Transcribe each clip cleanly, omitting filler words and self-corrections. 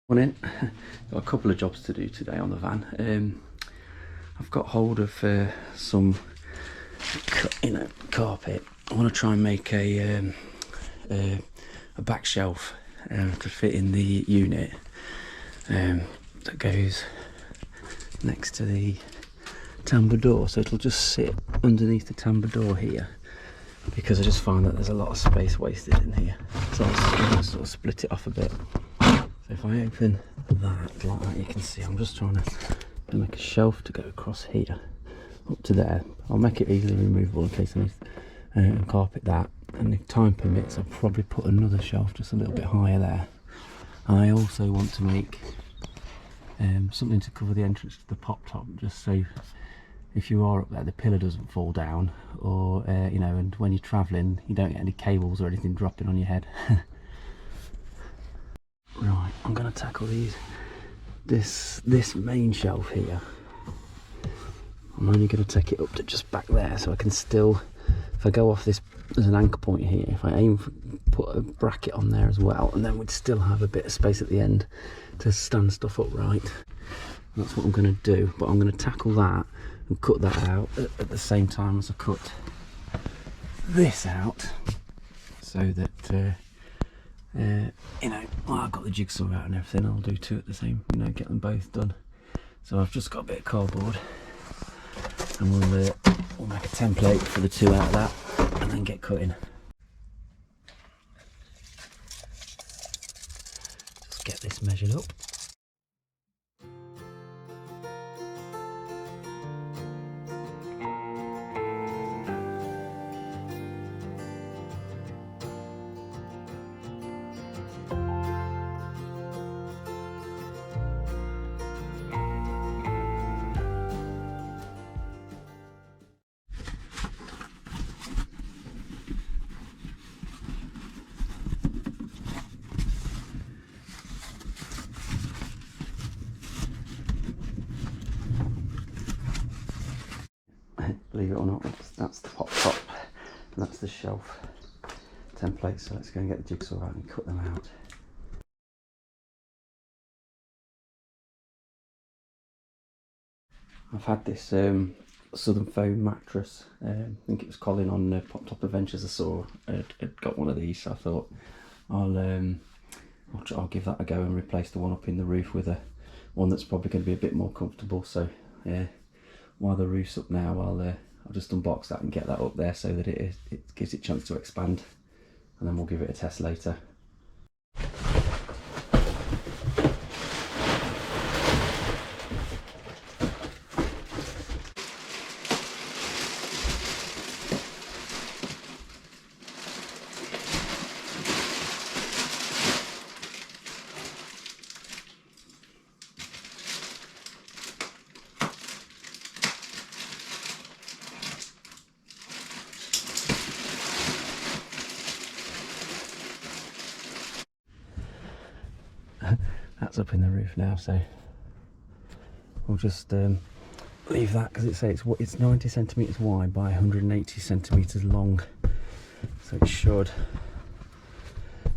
Morning. Got a couple of jobs to do today on the van. I've got hold of some, carpet. I want to try and make a back shelf to fit in the unit that goes next to the tambour door. So it'll just sit underneath the tambour door here, because I just find that there's a lot of space wasted in here. So I'm going to sort of split it off a bit. So if I open that like that, you can see I'm just trying to make a shelf to go across here up to there. I'll make it easily removable in case I need to carpet that, and if time permits I'll probably put another shelf just a little bit higher there. I also want to make something to cover the entrance to the pop top, just so if you are up there the pillar doesn't fall down, or and when you're travelling you don't get any cables or anything dropping on your head. Right, I'm going to tackle this main shelf here. I'm only going to take it up to just back there, so I can still, if I go off this, there's an anchor point here, if I aim for, put a bracket on there as well, and then we'd still have a bit of space at the end to stand stuff upright. That's what I'm going to do, but I'm going to tackle that and cut that out at the same time as I cut this out, so that well, I've got the jigsaw out and everything. I'll do two at the same, get them both done. So I've just got a bit of cardboard, and we'll make a template for the two out of that, and then get cutting. Just get this measured up. Believe it or not, that's the pop top, and that's the shelf template. So let's go and get the jigsaw out and cut them out. I've had this southern foam mattress. I think it was Colin on Pop Top Adventures I saw had got one of these, so I thought I'll give that a go and replace the one up in the roof with one that's probably going to be a bit more comfortable. So yeah, while the roof's up now, I'll just unbox that and get that up there so that it gives it a chance to expand, and then we'll give it a test later. That's up in the roof now, so we'll just leave that, because it's 90 centimeters wide by 180 centimeters long, so it should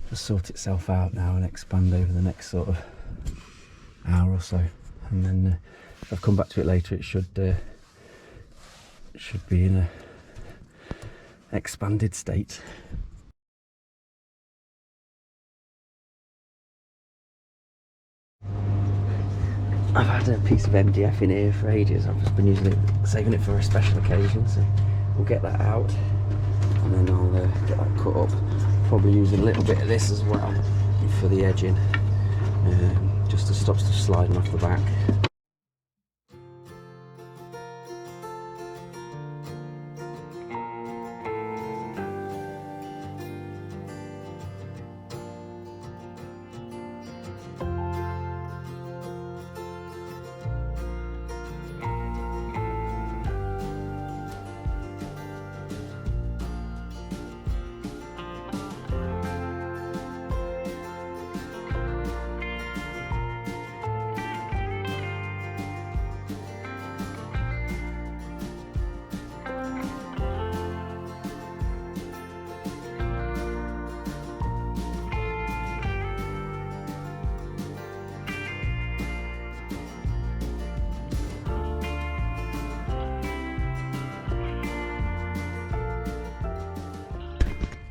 just sort itself out now and expand over the next sort of hour or so, and then if I've come back to it later, it should be in a expanded state. I've had a piece of MDF in here for ages. I've just been saving it for a special occasion, so we'll get that out, and then I'll get that cut up. Probably using a little bit of this as well for the edging, just to stop stuff sliding off the back.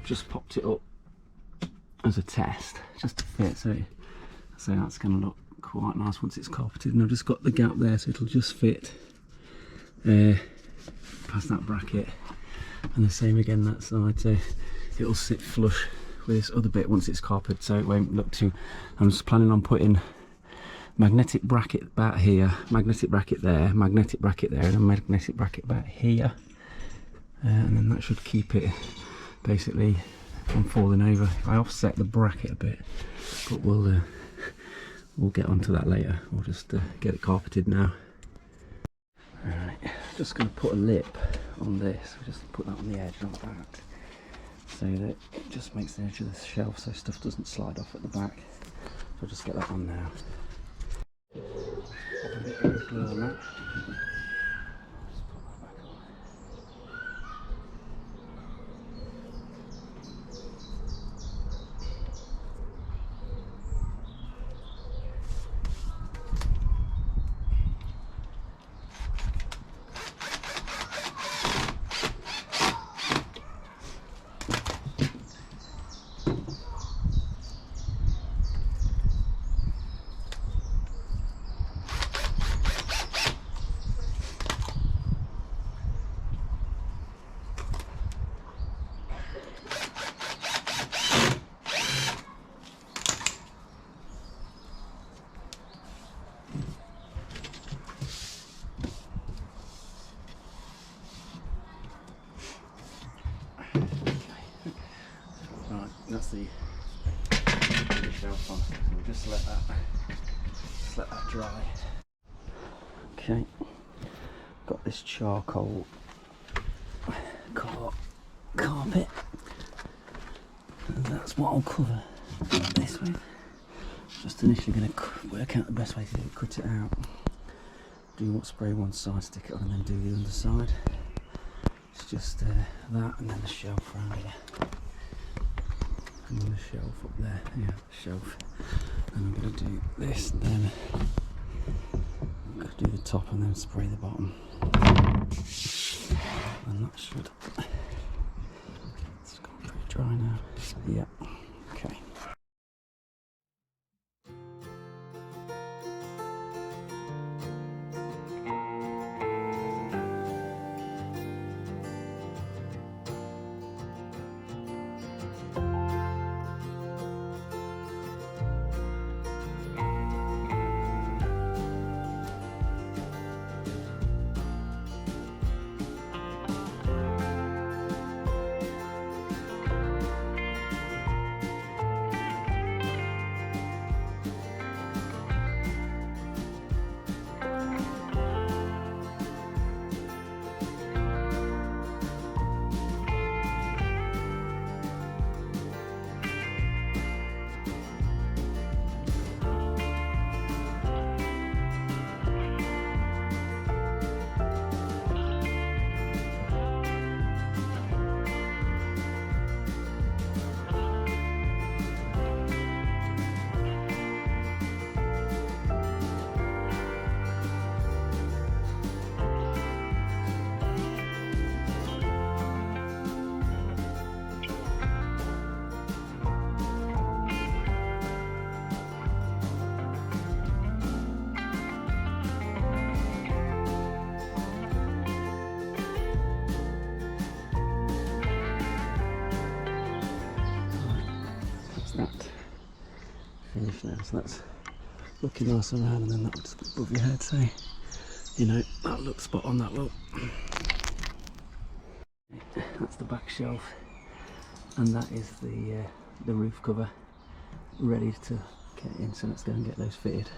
just popped it up as a test just to fit, so that's going to look quite nice once it's carpeted. And I've just got the gap there, so it'll just fit past that bracket, and the same again that side, so it'll sit flush with this other bit once it's carpeted, so it won't look too. I'm just planning on putting magnetic bracket about here, magnetic bracket there, magnetic bracket there, and a magnetic bracket about here, and then that should keep it basically from falling over. I offset the bracket a bit, but we'll get onto that later. We'll just get it carpeted now. Alright, just going to put a lip on this. We'll just put that on the edge, not that, so that it just makes the edge of the shelf so stuff doesn't slide off at the back. So I'll just get that on now. Pop a bit of glue on that. Just put that back on. That's the shelf on, so we'll just let that dry. Okay, got this charcoal carpet, and that's what I'll cover this with. Just initially going to work out the best way to do it, cut it out, do what spray one side, stick it on, and then do the underside. It's just that, and then the shelf around here. And then the shelf up there, yeah, the shelf. And I'm going to do this, and then I'm going to do the top and then spray the bottom. And that should, it's got pretty dry now. Yeah, okay. That finished now, so that's looking nice around, and then that will just be above your head, so you know that looks spot on. That look. That's the back shelf, and that is the roof cover ready to get in. So let's go and get those fitted.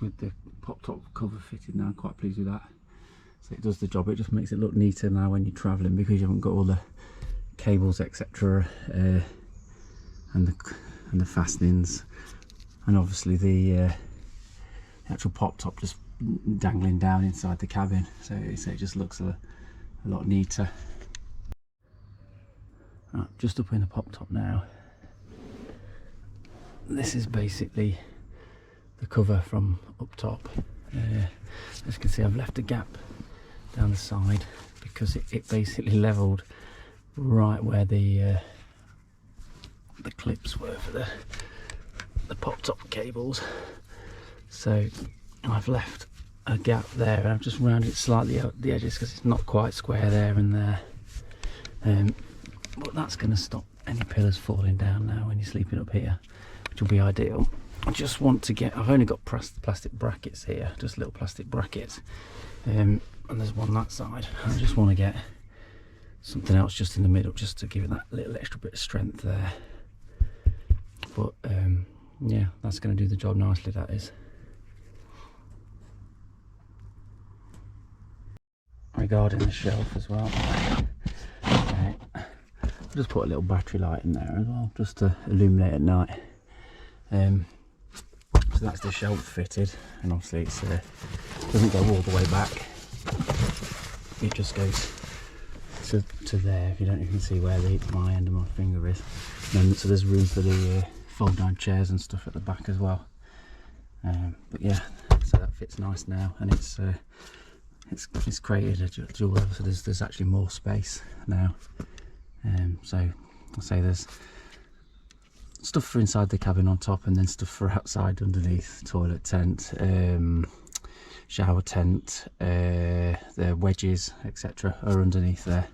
With the pop top cover fitted now, I'm quite pleased with that. So it does the job. It just makes it look neater now when you're travelling, because you haven't got all the cables, etc., and the fastenings, and obviously the actual pop top just dangling down inside the cabin, so it just looks a lot neater. Right, just up in the pop top now. This is basically the cover from up top. As you can see, I've left a gap down the side because it basically levelled right where the clips were for the pop top cables. So I've left a gap there, and I've just rounded it slightly out the edges because it's not quite square there and there. But that's going to stop any pillars falling down now when you're sleeping up here, which will be ideal. I just want to get, I've only got plastic brackets here, just little plastic brackets, and there's one that side. I just want to get something else just in the middle, just to give it that little extra bit of strength there. But yeah, that's going to do the job nicely, that is. Regarding the shelf as well, okay, I'll just put a little battery light in there as well, just to illuminate at night. So that's the shelf fitted, and obviously it's doesn't go all the way back. It just goes to there. If you don't even see where my end of my finger is. And then, so there's room for the fold down chairs and stuff at the back as well. But yeah, so that fits nice now, and it's created a dual level, so there's actually more space now. So I'll say there's stuff for inside the cabin on top, and then stuff for outside underneath. Toilet tent, shower tent, the wedges, etc. are underneath there.